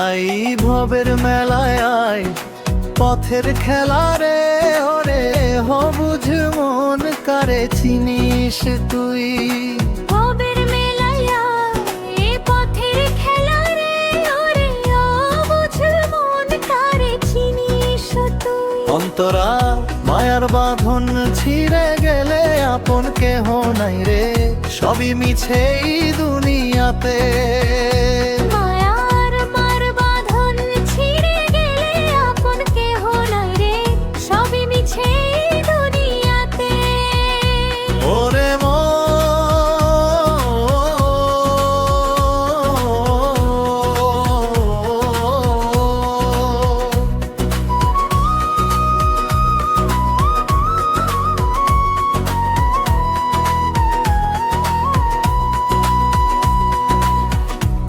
I ভবের মেলায় আয়, পথের খেলা রে ওরে হবুঝ মন কারে চিনিস তুই। ভবের মেলায় আয়, পথের খেলা রে ওরে অবুঝ মন কারে চিনিস তুই। অন্তরা মায়ার বাঁধন ছিঁড়ে গেলে আপন কেহ নাই রে, সবই মিছে এই দুনিয়াতে। মায়ার মার বাঁধন ছিঁড়ে গেলে আপন কেহ নাই রে, সবই মিছে এই দুনিয়াতে। ওরে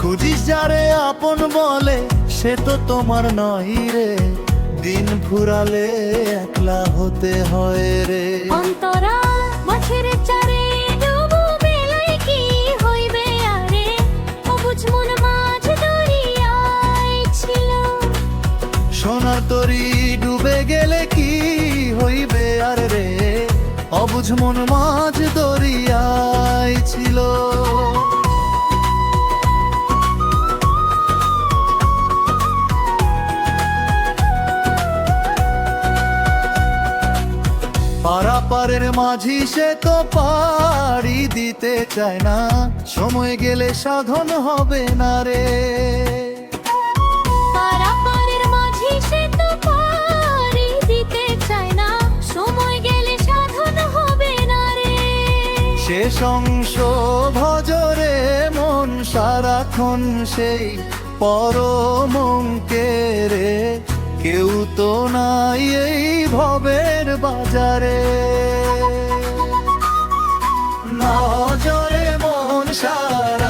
খুঁজিস যারে আপন বলে সে তো তোমার নয় রে, দিন ফুরালে একলা হতে হয় রে। অন্তরা মাছের চারে ডুবু বেলায় কি হইবে আরে, অবুঝ মন মাঝ দরিয়ায় ছিল। সোনার তরি ডুবে গেলে কি হইবে আর রে, অবুঝ মন মাঝ দরিয়ায় ছিল। পারাপারের মাঝি সে তো পাড়ি দিতে চায় না, সময় গেলে সাধন হবে না রে। পারাপারের মাঝি সে তো পাড়ি দিতে চায় না, সময় গেলে সাধন হবে না রে। শেষ অংশ ভজরে মন সারাক্ষণ সেই পরমঙ্কে রে, কেউ তো নাই এই ভবের বাজারে। নজরে মন সারা